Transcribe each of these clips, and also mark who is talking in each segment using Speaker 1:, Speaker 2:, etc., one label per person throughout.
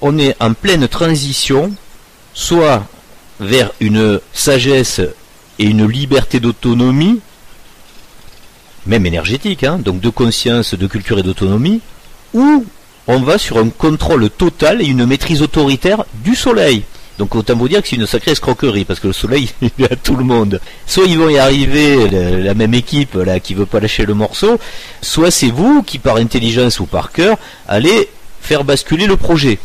Speaker 1: On est en pleine transition, soit vers une sagesse et une liberté d'autonomie, même énergétique, hein, donc de conscience, de culture et d'autonomie, ou on va sur un contrôle total et une maîtrise autoritaire du soleil. Donc autant vous dire que c'est une sacrée escroquerie, parce que le soleil, il est à tout le monde. Soit ils vont y arriver, la même équipe là qui veut pas lâcher le morceau, soit c'est vous qui, par intelligence ou par cœur, allez faire basculer le projet.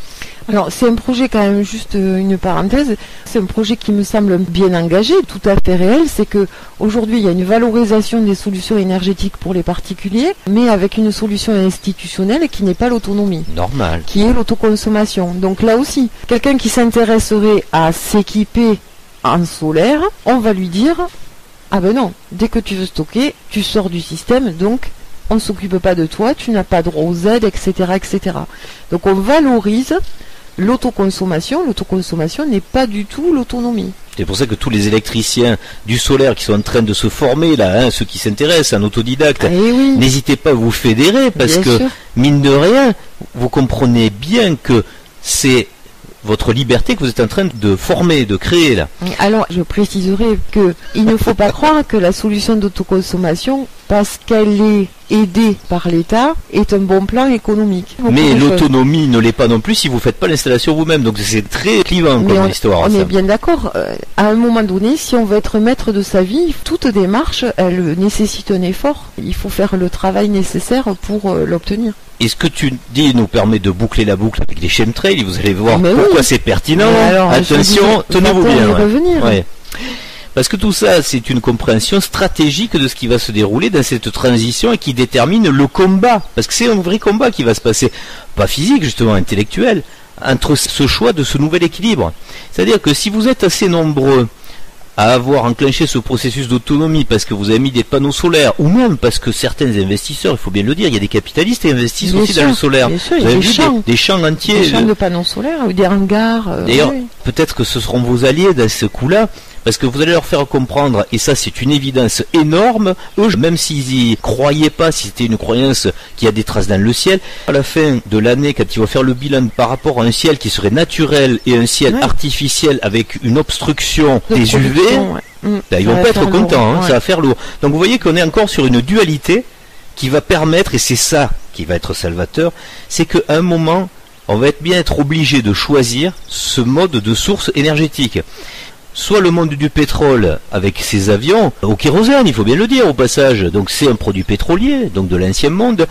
Speaker 2: Alors c'est un projet, quand même, juste une parenthèse, c'est un projet qui me semble bien engagé, tout à fait réel. C'est que aujourd'hui il y a une valorisation des solutions énergétiques pour les particuliers, mais avec une solution institutionnelle qui n'est pas l'autonomie.
Speaker 1: Normal.
Speaker 2: Qui est l'autoconsommation. Donc là aussi, quelqu'un qui s'intéresserait à s'équiper en solaire, on va lui dire, ah ben non, dès que tu veux stocker, tu sors du système, donc on ne s'occupe pas de toi, tu n'as pas droit aux aides, etc., etc. Donc on valorise l'autoconsommation. L'autoconsommation n'est pas du tout l'autonomie.
Speaker 1: C'est pour ça que tous les électriciens du solaire qui sont en train de se former, là, hein, ceux qui s'intéressent, en autodidacte,
Speaker 2: oui,
Speaker 1: n'hésitez pas à vous fédérer, parce que, mine de rien, vous comprenez bien que c'est votre liberté que vous êtes en train de former, de créer, là.
Speaker 2: Alors, je préciserai que il ne faut pas croire que la solution d'autoconsommation, parce qu'elle est aidée par l'État, est un bon plan économique.
Speaker 1: Mais l'autonomie ne l'est pas non plus si vous ne faites pas l'installation vous-même. Donc c'est très clivant comme histoire.
Speaker 2: On est bien d'accord. À un moment donné, si on veut être maître de sa vie, toute démarche, elle nécessite un effort. Il faut faire le travail nécessaire pour l'obtenir.
Speaker 1: Et ce que tu dis nous permet de boucler la boucle avec les chemtrails. Vous allez voir pourquoi c'est pertinent.
Speaker 2: Alors,
Speaker 1: attention, tenez-vous bien.
Speaker 2: Revenir.
Speaker 1: Ouais. Parce que tout ça, c'est une compréhension stratégique de ce qui va se dérouler dans cette transition et qui détermine le combat. Parce que c'est un vrai combat qui va se passer, pas physique justement, intellectuel, entre ce choix de ce nouvel équilibre. C'est-à-dire que si vous êtes assez nombreux à avoir enclenché ce processus d'autonomie parce que vous avez mis des panneaux solaires, ou même parce que certains investisseurs, il faut bien le dire, il y a des capitalistes qui investissent aussi dans le solaire.
Speaker 2: Bien sûr,
Speaker 1: vous avez vu des champs entiers.
Speaker 2: Des champs de panneaux solaires, ou des hangars.
Speaker 1: D'ailleurs, peut-être que ce seront vos alliés dans ce coup-là, parce que vous allez leur faire comprendre, et ça c'est une évidence énorme, eux, même s'ils y croyaient pas, si c'était une croyance qui a des traces dans le ciel, à la fin de l'année, quand ils vont faire le bilan par rapport à un ciel qui serait naturel et un ciel artificiel avec une obstruction des UV, là, ils vont pas être contents, hein, ça va faire lourd. Donc vous voyez qu'on est encore sur une dualité qui va permettre, et c'est ça qui va être salvateur, c'est qu'à un moment, on va bien être obligé de choisir ce mode de source énergétique. Soit le monde du pétrole avec ses avions, au kérosène, il faut bien le dire au passage, donc c'est un produit pétrolier, donc de l'ancien monde,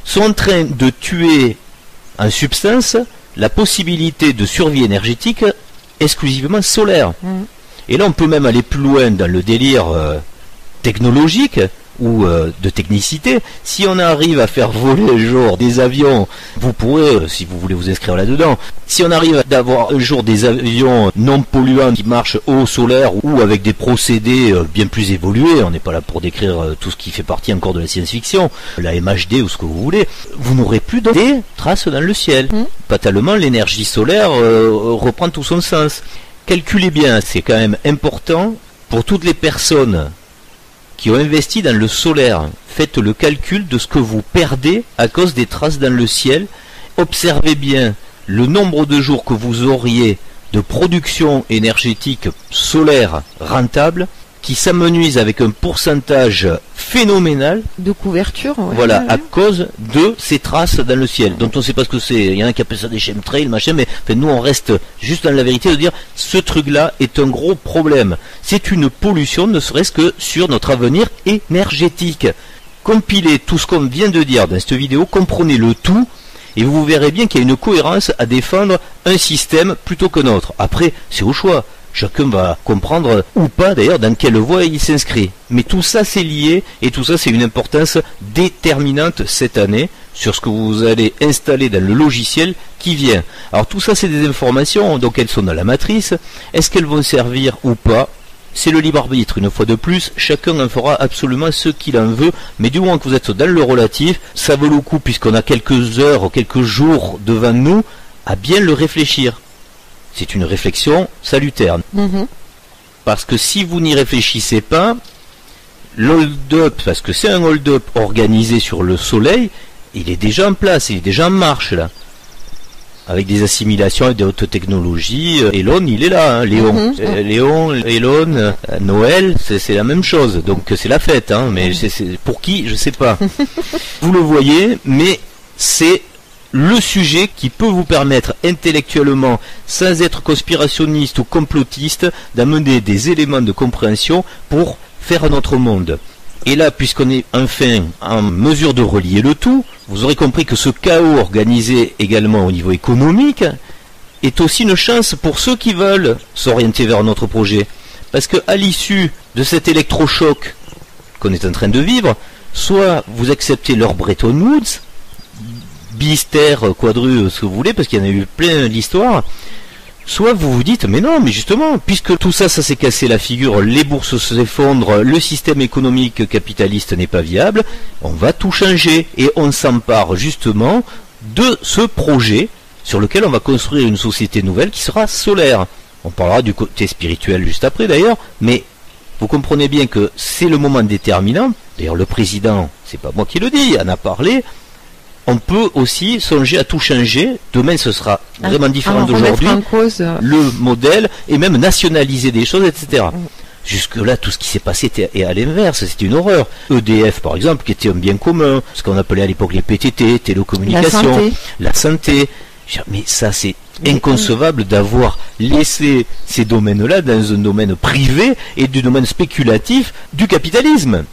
Speaker 1: sont en train de tuer en substance la possibilité de survie énergétique exclusivement solaire. Et là on peut même aller plus loin dans le délire technologique, ou de technicité. Si on arrive à faire voler un jour des avions, vous pourrez, si vous voulez vous inscrire là-dedans, si on arrive d'avoir un jour des avions non polluants qui marchent au solaire ou avec des procédés bien plus évolués, on n'est pas là pour décrire tout ce qui fait partie encore de la science-fiction, la MHD ou ce que vous voulez, vous n'aurez plus de traces dans le ciel. Fatalement, l'énergie solaire reprend tout son sens. Calculez bien, c'est quand même important pour toutes les personnes qui ont investi dans le solaire. Faites le calcul de ce que vous perdez à cause des traces dans le ciel. Observez bien le nombre de jours que vous auriez de production énergétique solaire rentable qui s'amenuise avec un pourcentage phénoménal
Speaker 2: de couverture,
Speaker 1: voilà, à cause de ces traces dans le ciel, dont on ne sait pas ce que c'est. Il y en a qui appellent ça des chemtrails, machin, mais enfin, nous on reste juste dans la vérité de dire ce truc-là est un gros problème. C'est une pollution, ne serait-ce que sur notre avenir énergétique. Compilez tout ce qu'on vient de dire dans cette vidéo, comprenez le tout, et vous verrez bien qu'il y a une cohérence à défendre un système plutôt que l'autre. Après, c'est au choix. Chacun va comprendre, ou pas d'ailleurs, dans quelle voie il s'inscrit. Mais tout ça c'est lié, et tout ça c'est une importance déterminante cette année sur ce que vous allez installer dans le logiciel qui vient. Alors tout ça c'est des informations, donc elles sont dans la matrice. Est-ce qu'elles vont servir ou pas? C'est le libre arbitre, une fois de plus, chacun en fera absolument ce qu'il en veut, mais du moment que vous êtes dans le relatif, ça vaut le coup, puisqu'on a quelques heures, quelques jours devant nous, à bien le réfléchir. C'est une réflexion salutaire. Parce que si vous n'y réfléchissez pas, l'hold-up, parce que c'est un hold-up organisé sur le soleil, il est déjà en place, il est déjà en marche là. avec des assimilations et des hautes technologies. Elon, il est là, hein, Léon. Léon, Elon, Noël, c'est la même chose. Donc c'est la fête, hein, mais c'est pour qui, je sais pas. Vous le voyez, mais c'est le sujet qui peut vous permettre intellectuellement, sans être conspirationniste ou complotiste, d'amener des éléments de compréhension pour faire notre monde. Et là, puisqu'on est enfin en mesure de relier le tout, vous aurez compris que ce chaos organisé également au niveau économique est aussi une chance pour ceux qui veulent s'orienter vers notre projet. Parce que à l'issue de cet électrochoc qu'on est en train de vivre, soit vous acceptez leur Bretton Woods, bis, terre, quadru, ce que vous voulez, parce qu'il y en a eu plein d'histoires, soit vous vous dites, mais non, mais justement, puisque tout ça, ça s'est cassé la figure, les bourses s'effondrent, le système économique capitaliste n'est pas viable, on va tout changer, et on s'empare justement de ce projet sur lequel on va construire une société nouvelle qui sera solaire. On parlera du côté spirituel juste après d'ailleurs, mais vous comprenez bien que c'est le moment déterminant. D'ailleurs, le président, c'est pas moi qui le dis, en a parlé. On peut aussi songer à tout changer. Demain, ce sera vraiment différent d'aujourd'hui. Le modèle, et même nationaliser des choses, etc. Jusque-là, tout ce qui s'est passé était à l'inverse. C'était une horreur. EDF, par exemple, qui était un bien commun, ce qu'on appelait à l'époque les PTT, télécommunications, la santé. Mais ça, c'est inconcevable d'avoir laissé ces domaines-là dans un domaine privé et du domaine spéculatif du capitalisme.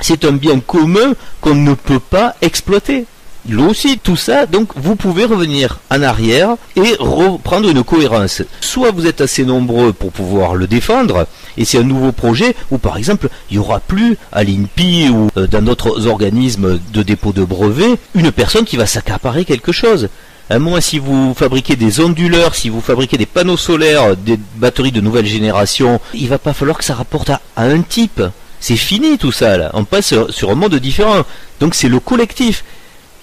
Speaker 1: C'est un bien commun qu'on ne peut pas exploiter. Là aussi, tout ça, donc vous pouvez revenir en arrière et reprendre une cohérence. Soit vous êtes assez nombreux pour pouvoir le défendre, et c'est un nouveau projet où par exemple, il n'y aura plus à l'INPI ou dans d'autres organismes de dépôt de brevets, une personne qui va s'accaparer quelque chose. À un moment, si vous fabriquez des onduleurs, si vous fabriquez des panneaux solaires, des batteries de nouvelle génération, il va pas falloir que ça rapporte à un type. C'est fini tout ça, là. On passe sur un monde différent. Donc c'est le collectif.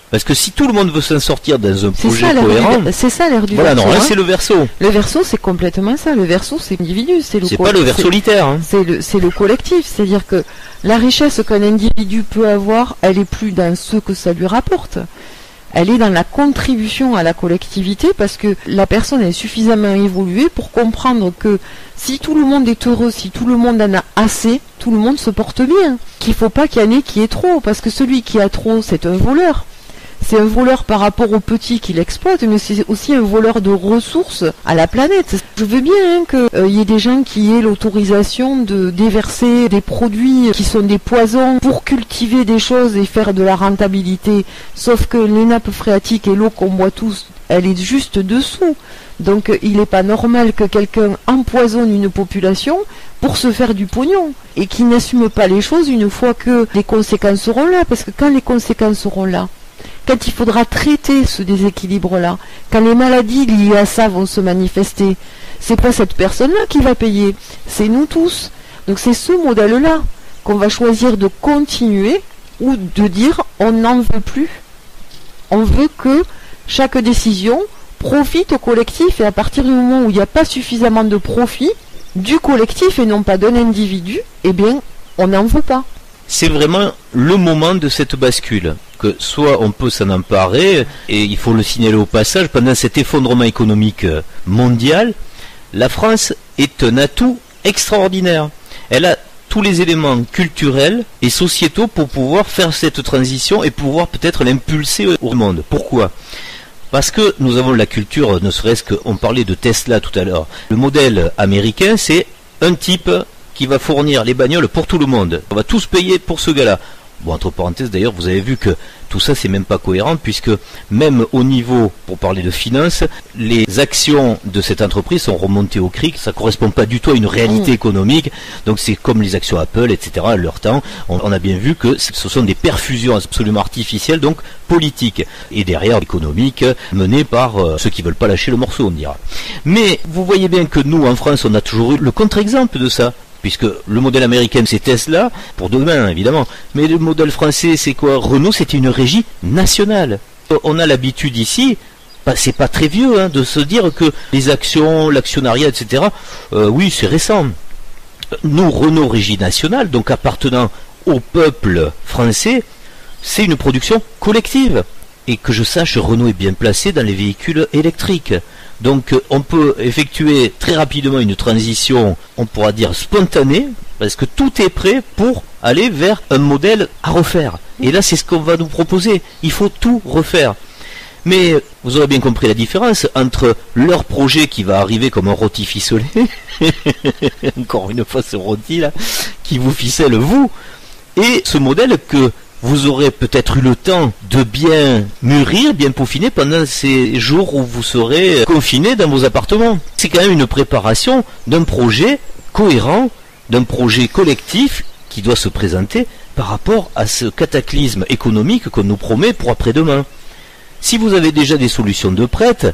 Speaker 1: Parce que si tout le monde veut s'en sortir dans un projet cohérent...
Speaker 2: C'est ça l'ère du
Speaker 1: voilà,
Speaker 2: verso.
Speaker 1: Non, là c'est le verso.
Speaker 2: Le verso, c'est complètement ça. Le verso, c'est l'individu.
Speaker 1: C'est pas le ver solitaire. Hein.
Speaker 2: C'est le collectif. C'est-à-dire que la richesse qu'un individu peut avoir, elle est plus dans ce que ça lui rapporte. Elle est dans la contribution à la collectivité, parce que la personne est suffisamment évoluée pour comprendre que si tout le monde est heureux, si tout le monde en a assez, tout le monde se porte bien. Qu'il faut pas qu'il y en ait qui ait trop, parce que celui qui a trop, c'est un voleur. C'est un voleur par rapport aux petits qu'il exploite, mais c'est aussi un voleur de ressources à la planète. Je veux bien qu'il y ait des gens qui aient l'autorisation de déverser des produits qui sont des poisons pour cultiver des choses et faire de la rentabilité. Sauf que les nappes phréatiques et l'eau qu'on boit tous, elle est juste dessous. Donc il n'est pas normal que quelqu'un empoisonne une population pour se faire du pognon et qui n'assume pas les choses une fois que les conséquences seront là. Parce que quand les conséquences seront là, quand il faudra traiter ce déséquilibre-là, quand les maladies liées à ça vont se manifester, c'est pas cette personne-là qui va payer, c'est nous tous. Donc c'est ce modèle-là qu'on va choisir de continuer ou de dire on n'en veut plus. On veut que chaque décision profite au collectif, et à partir du moment où il n'y a pas suffisamment de profit du collectif et non pas d'un individu, eh bien on n'en veut pas.
Speaker 1: C'est vraiment le moment de cette bascule. Que soit on peut s'en emparer, et il faut le signaler au passage, pendant cet effondrement économique mondial, la France est un atout extraordinaire. Elle a tous les éléments culturels et sociétaux pour pouvoir faire cette transition et pouvoir peut-être l'impulser au monde. Pourquoi ? Parce que nous avons la culture, ne serait-ce qu'on parlait de Tesla tout à l'heure. Le modèle américain, c'est un type qui va fournir les bagnoles pour tout le monde. On va tous payer pour ce gars-là. Bon, entre parenthèses, d'ailleurs, vous avez vu que tout ça, c'est même pas cohérent, puisque même au niveau, pour parler de finances, les actions de cette entreprise sont remontées au cric. Ça correspond pas du tout à une réalité économique. Donc c'est comme les actions Apple, etc. à leur temps. On a bien vu que ce sont des perfusions absolument artificielles, donc politiques. Et derrière, économiques, menées par ceux qui veulent pas lâcher le morceau, on dira. Mais vous voyez bien que nous, en France, on a toujours eu le contre-exemple de ça. Puisque le modèle américain c'est Tesla, pour demain évidemment, mais le modèle français c'est quoi ? Renault, c'était une régie nationale. On a l'habitude ici, c'est pas très vieux, hein, de se dire que les actions, l'actionnariat, etc., oui c'est récent. Nous, Renault régie nationale, donc appartenant au peuple français, c'est une production collective. et que je sache, Renault est bien placé dans les véhicules électriques. Donc on peut effectuer très rapidement une transition, on pourra dire spontanée, parce que tout est prêt pour aller vers un modèle à refaire. Et là c'est ce qu'on va nous proposer, il faut tout refaire. Mais vous aurez bien compris la différence entre leur projet qui va arriver comme un rôti ficelé, encore une fois ce rôti là, qui vous ficelle vous, et ce modèle que vous aurez peut-être eu le temps de bien mûrir, bien peaufiner pendant ces jours où vous serez confinés dans vos appartements. C'est quand même une préparation d'un projet cohérent, d'un projet collectif qui doit se présenter par rapport à ce cataclysme économique qu'on nous promet pour après-demain. Si vous avez déjà des solutions de prêtes,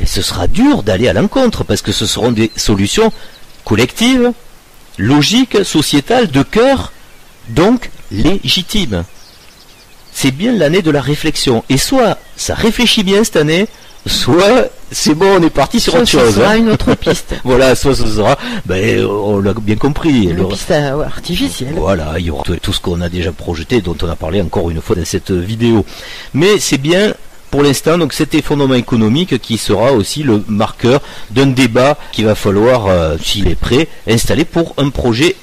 Speaker 1: ce sera dur d'aller à l'encontre parce que ce seront des solutions collectives, logiques, sociétales, de cœur, donc légitimes. C'est bien l'année de la réflexion. Et soit ça réfléchit bien cette année, soit c'est bon, on est parti sur autre chose.
Speaker 2: Ce sera une autre piste.
Speaker 1: Voilà, soit ce sera, on l'a bien compris.
Speaker 2: Une piste artificielle.
Speaker 1: Voilà, il y aura tout ce qu'on a déjà projeté, dont on a parlé encore une fois dans cette vidéo. Mais c'est bien, pour l'instant, donc cet effondrement économique qui sera aussi le marqueur d'un débat qu'il va falloir, s'il est prêt, installer pour un projet